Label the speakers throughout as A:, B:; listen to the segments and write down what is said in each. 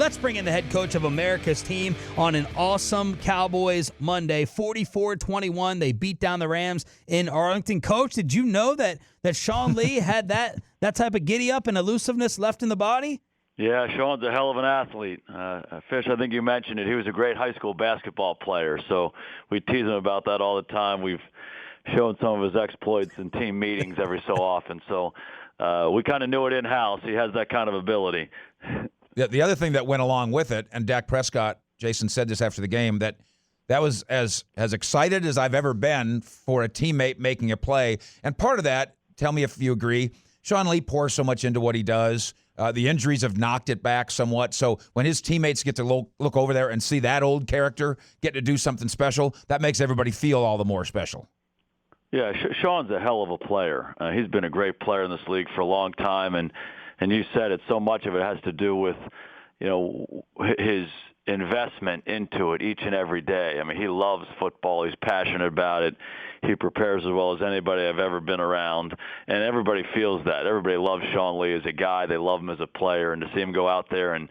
A: Let's bring in the head coach of America's team on an awesome Cowboys Monday. 44-21, they beat down the Rams in Arlington. Coach, did you know that Sean Lee had that type of giddy-up and elusiveness left in the body?
B: Yeah, Sean's a hell of an athlete. Fish, I think you mentioned it. He was a great high school basketball player, so we tease him about that all the time. We've shown some of his exploits in team meetings every so often, so we kind of knew it in-house. He has that kind of ability.
C: The other thing that went along with it, and Dak Prescott, Jason said this after the game, that was as excited as I've ever been for a teammate making a play. And part of that, tell me if you agree, Sean Lee pours so much into what he does. The injuries have knocked it back somewhat. So when his teammates get to look over there and see that old character get to do something special, that makes everybody feel all the more special.
B: Yeah, Sean's a hell of a player. He's been a great player in this league for a long time, and you said it, so much of it has to do with, his investment into it each and every day. I mean, he loves football. He's passionate about it. He prepares as well as anybody I've ever been around, and everybody feels that. Everybody loves Sean Lee as a guy. They love him as a player, and to see him go out there and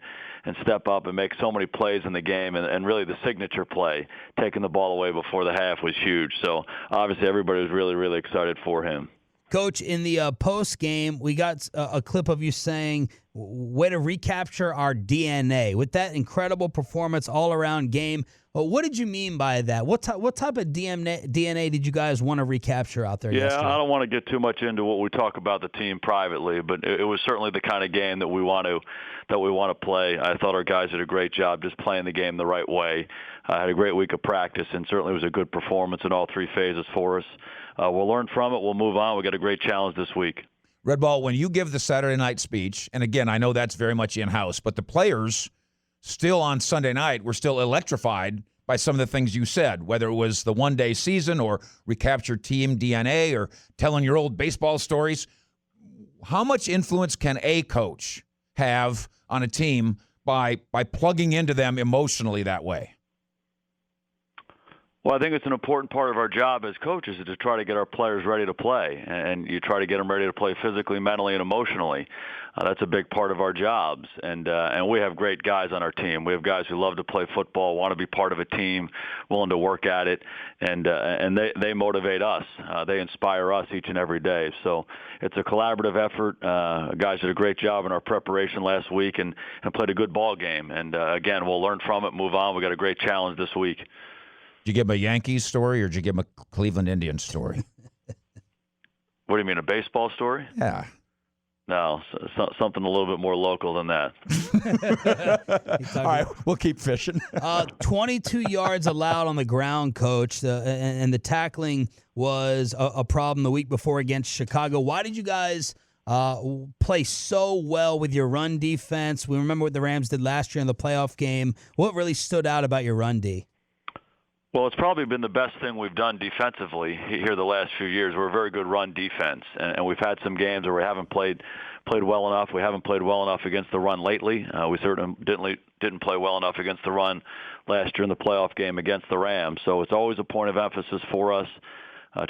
B: step up and make so many plays in the game, and really the signature play, taking the ball away before the half, was huge. So obviously everybody was really, really excited for him.
A: Coach, in the post game, we got a clip of you saying, way to recapture our DNA. With that incredible performance all-around game, what did you mean by that? What type of DNA did you guys want to recapture out there yesterday?
B: I don't want to get too much into what we talk about the team privately, but it was certainly the kind of game that we want to play. I thought our guys did a great job just playing the game the right way. Had a great week of practice, and certainly was a good performance in all three phases for us. We'll learn from it. We'll move on. We got a great challenge this week.
C: Red Ball, when you give the Saturday night speech, and again, I know that's very much in-house, but the players still on Sunday night were still electrified by some of the things you said, whether it was the one-day season or recapture team DNA or telling your old baseball stories. How much influence can a coach have on a team by plugging into them emotionally that way?
B: Well, I think it's an important part of our job as coaches is to try to get our players ready to play, and you try to get them ready to play physically, mentally, and emotionally. That's a big part of our jobs, and we have great guys on our team. We have guys who love to play football, want to be part of a team, willing to work at it, and they motivate us. They inspire us each and every day. So it's a collaborative effort. Guys did a great job in our preparation last week and played a good ball game. And again, we'll learn from it, move on. We got a great challenge this week.
C: Did you give him a Yankees story or did you give him a Cleveland Indians story?
B: What do you mean, a baseball story?
C: Yeah.
B: No, something a little bit more local than that.
C: All right, we'll keep fishing.
A: 22 yards allowed on the ground, Coach, and the tackling was a problem the week before against Chicago. Why did you guys play so well with your run defense? We remember what the Rams did last year in the playoff game. What really stood out about your run D?
B: Well, it's probably been the best thing we've done defensively here the last few years. We're a very good run defense, and we've had some games where we haven't played well enough. We haven't played well enough against the run lately. We certainly didn't play well enough against the run last year in the playoff game against the Rams. So it's always a point of emphasis for us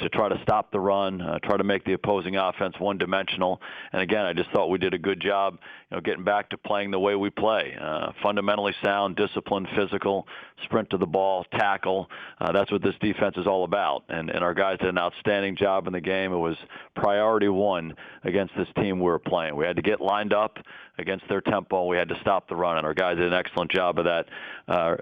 B: to try to stop the run, try to make the opposing offense one-dimensional. And again, I just thought we did a good job, getting back to playing the way we play. Fundamentally sound, disciplined, physical, sprint to the ball, tackle. That's what this defense is all about. And our guys did an outstanding job in the game. It was priority one against this team we were playing. We had to get lined up against their tempo. We had to stop the run, and our guys did an excellent job of that,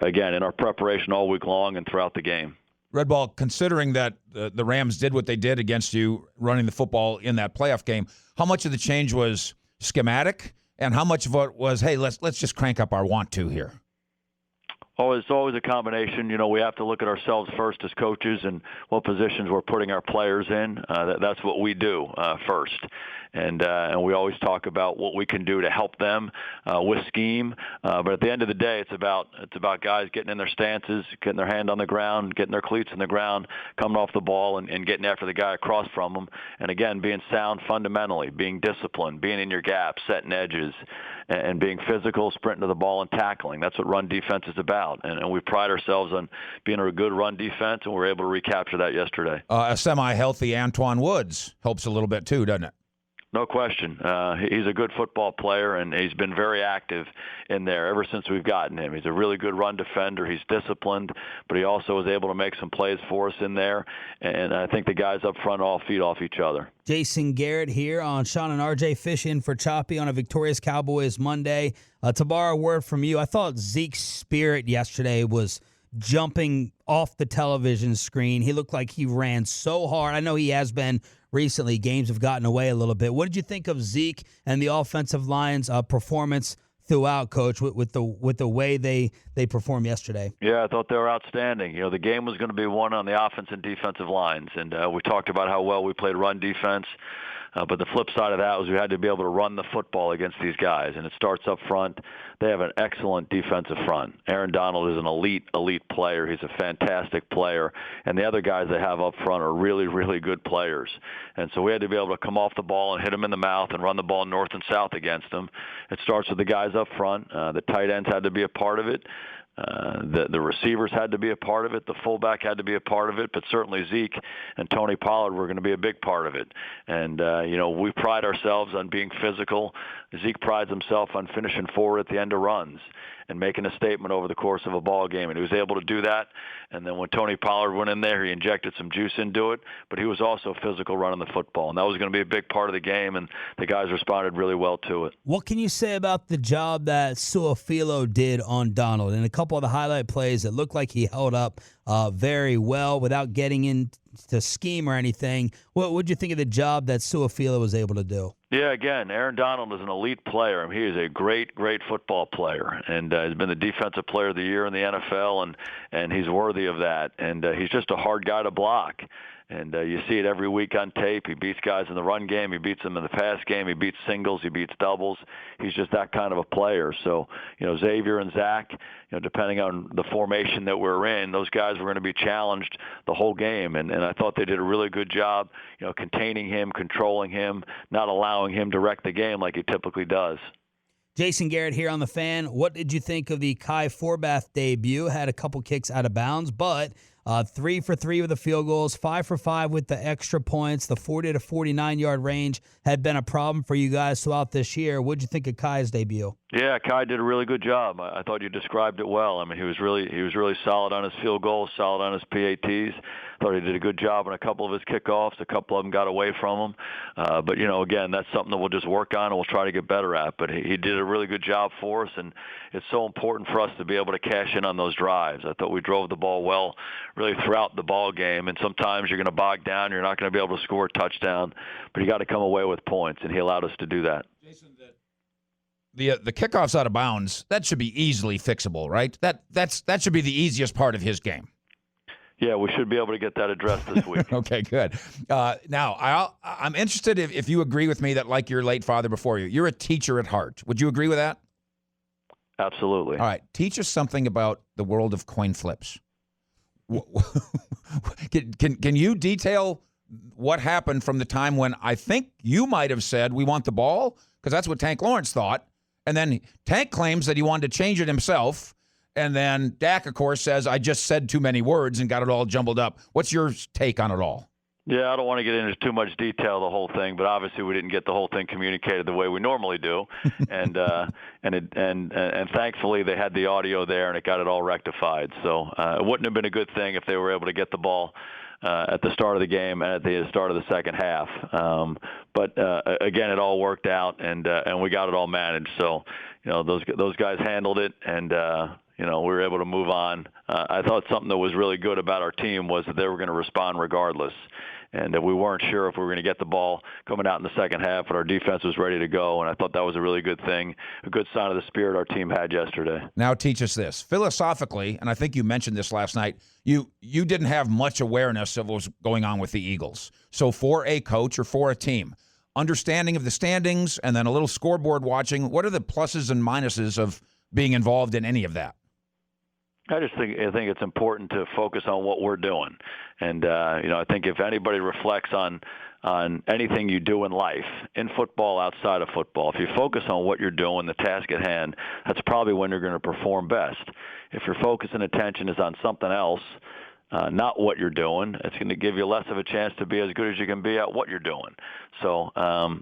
B: again, in our preparation all week long and throughout the game.
C: Red Ball, considering that the Rams did what they did against you running the football in that playoff game, how much of the change was schematic and how much of it was, hey, let's just crank up our want to here?
B: Oh, it's always a combination. We have to look at ourselves first as coaches and what positions we're putting our players in. That's what we do first. And we always talk about what we can do to help them with scheme. But at the end of the day, it's about guys getting in their stances, getting their hand on the ground, getting their cleats in the ground, coming off the ball and getting after the guy across from them. And again, being sound fundamentally, being disciplined, being in your gaps, setting edges, and being physical, sprinting to the ball and tackling. That's what run defense is about. And we pride ourselves on being a good run defense, and we're able to recapture that yesterday.
C: A semi-healthy Antoine Woods helps a little bit too, doesn't it?
B: No question. He's a good football player, and he's been very active in there ever since we've gotten him. He's a really good run defender. He's disciplined, but he also was able to make some plays for us in there. And I think the guys up front all feed off each other.
A: Jason Garrett here on Sean and RJ Fish in for Choppy on a victorious Cowboys Monday. To borrow a word from you, I thought Zeke's spirit yesterday was jumping off the television screen. He looked like he ran so hard. I know he has been recently. Games have gotten away a little bit. What did you think of Zeke and the offensive line's performance throughout, Coach, with the way they performed yesterday?
B: Yeah, I thought they were outstanding. The game was going to be won on the offense and defensive lines, and we talked about how well we played run defense. But the flip side of that was we had to be able to run the football against these guys, and it starts up front. They have an excellent defensive front. Aaron Donald is an elite player. He's a fantastic player, and the other guys they have up front are really, really good players. And so we had to be able to come off the ball and hit them in the mouth and run the ball north and south against them. It starts with the guys up front. The tight ends had to be a part of it. The receivers had to be a part of it. The fullback had to be a part of it, but certainly Zeke and Tony Pollard were going to be a big part of it. And, we pride ourselves on being physical. Zeke prides himself on finishing forward at the end of runs and making a statement over the course of a ball game. And he was able to do that. And then when Tony Pollard went in there, he injected some juice into it, but he was also physical running the football. And that was going to be a big part of the game, and the guys responded really well to it.
A: What can you say about the job that Suafilo did on Donald? In a couple of the highlight plays, it looked like he held up very well without getting into scheme or anything. What would you think of the job that Suafilo was able to do?
B: Yeah, again, Aaron Donald is an elite player. He is a great football player, and he's been the defensive player of the year in the NFL, and he's worthy of that. And he's just a hard guy to block. And you see it every week on tape. He beats guys in the run game. He beats them in the pass game. He beats singles. He beats doubles. He's just that kind of a player. So, Xavier and Zach, depending on the formation that we're in, those guys were going to be challenged the whole game. And I thought they did a really good job, containing him, controlling him, not allowing him to wreck the game like he typically does.
A: Jason Garrett here on The Fan. What did you think of the Kai Forbath debut? Had a couple kicks out of bounds, but 3 for 3 with the field goals, 5 for 5 with the extra points. The 40 to 49-yard range had been a problem for you guys throughout this year. What did you think of Kai's debut?
B: Yeah, Kai did a really good job. I thought you described it well. I mean, he was really solid on his field goals, solid on his PATs. Thought he did a good job on a couple of his kickoffs. A couple of them got away from him. But, again, that's something that we'll just work on and we'll try to get better at. But he did a really good job for us, and it's so important for us to be able to cash in on those drives. I thought we drove the ball well really throughout the ball game, and sometimes you're going to bog down. You're not going to be able to score a touchdown, but you got to come away with points, and he allowed us to do that.
C: Jason, the kickoffs out of bounds, that should be easily fixable, right? That should be the easiest part of his game.
B: Yeah, we should be able to get that addressed this week.
C: Okay, good. Now, I'm interested if you agree with me that, like your late father before you, you're a teacher at heart. Would you agree with that?
B: Absolutely.
C: All right. Teach us something about the world of coin flips. Can you detail what happened from the time when I think you might have said we want the ball, because that's what Tank Lawrence thought, and then Tank claims that he wanted to change it himself, and then Dak, of course, says I just said too many words and got it all jumbled up. What's your take on it all?
B: Yeah, I don't want to get into too much detail the whole thing, but obviously we didn't get the whole thing communicated the way we normally do, and thankfully they had the audio there and it got it all rectified. So it wouldn't have been a good thing if they were able to get the ball at the start of the game and at the start of the second half. But again, it all worked out, and we got it all managed. So those guys handled it, and we were able to move on. I thought something that was really good about our team was that they were going to respond regardless, and that we weren't sure if we were going to get the ball coming out in the second half, but our defense was ready to go, and I thought that was a really good thing, a good sign of the spirit our team had yesterday.
C: Now teach us this. Philosophically, and I think you mentioned this last night, you didn't have much awareness of what was going on with the Eagles. So for a coach or for a team, understanding of the standings and then a little scoreboard watching, what are the pluses and minuses of being involved in any of that?
B: I think it's important to focus on what we're doing, and I think if anybody reflects on anything you do in life, in football, outside of football, if you focus on what you're doing, the task at hand, that's probably when you're going to perform best. If your focus and attention is on something else, not what you're doing. It's going to give you less of a chance to be as good as you can be at what you're doing. So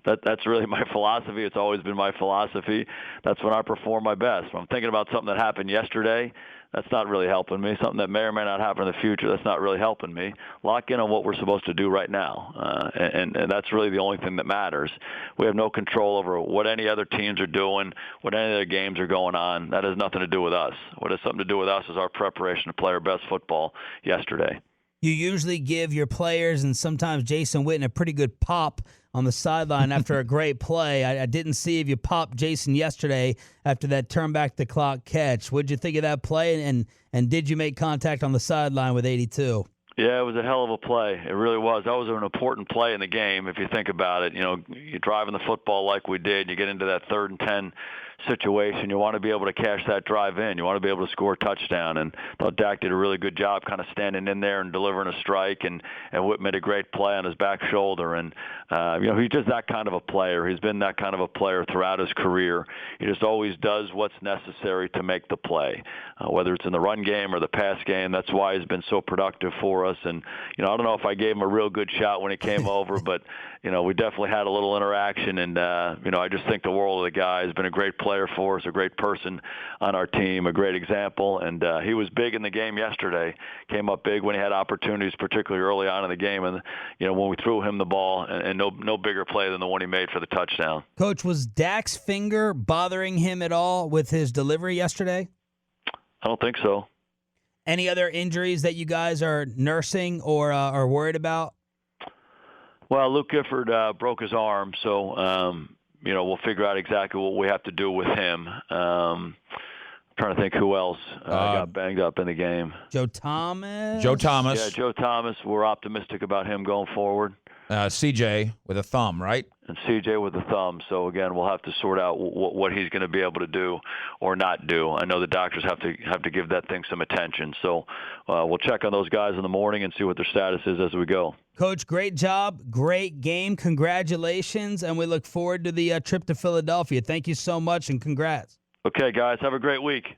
B: that's really my philosophy. It's always been my philosophy. That's when I perform my best. When I'm thinking about something that happened yesterday, that's not really helping me. Something that may or may not happen in the future, that's not really helping me. Lock in on what we're supposed to do right now, and that's really the only thing that matters. We have no control over what any other teams are doing, what any other games are going on. That has nothing to do with us. What has something to do with us is our preparation to play our best football yesterday.
A: You usually give your players and sometimes Jason Witten a pretty good pop on the sideline after a great play. I didn't see if you popped Jason yesterday after that turn back the clock catch. What'd you think of that play, and did you make contact on the sideline with 82?
B: Yeah, it was a hell of a play. It really was. That was an important play in the game if you think about it. You know, you're driving the football like we did. You get into that 3rd and 10 situation. You want to be able to cash that drive in. You want to be able to score a touchdown. And I thought Dak did a really good job kind of standing in there and delivering a strike. And Whit made a great play on his back shoulder. And, he's just that kind of a player. He's been that kind of a player throughout his career. He just always does what's necessary to make the play, whether it's in the run game or the pass game. That's why he's been so productive for us. And, I don't know if I gave him a real good shot when he came over, but, we definitely had a little interaction. And, I just think the world of the guy. Has been a great player for us, a great person on our team, a great example. And he was big in the game yesterday. Came up big when he had opportunities, particularly early on in the game. And, when we threw him the ball, and no bigger play than the one he made for the touchdown.
A: Coach, was Dak's finger bothering him at all with his delivery yesterday?
B: I don't think so.
A: Any other injuries that you guys are nursing or are worried about?
B: Well, Luke Gifford broke his arm, so we'll figure out exactly what we have to do with him. Trying to think who else got banged up in the game.
A: Joe Thomas.
B: Yeah, Joe Thomas. We're optimistic about him going forward.
C: CJ with a thumb, right?
B: And CJ with a thumb. So, again, we'll have to sort out what he's going to be able to do or not do. I know the doctors have to give that thing some attention. So we'll check on those guys in the morning and see what their status is as we go.
A: Coach, great job. Great game. Congratulations. And we look forward to the trip to Philadelphia. Thank you so much, and congrats.
B: Okay, guys. Have a great week.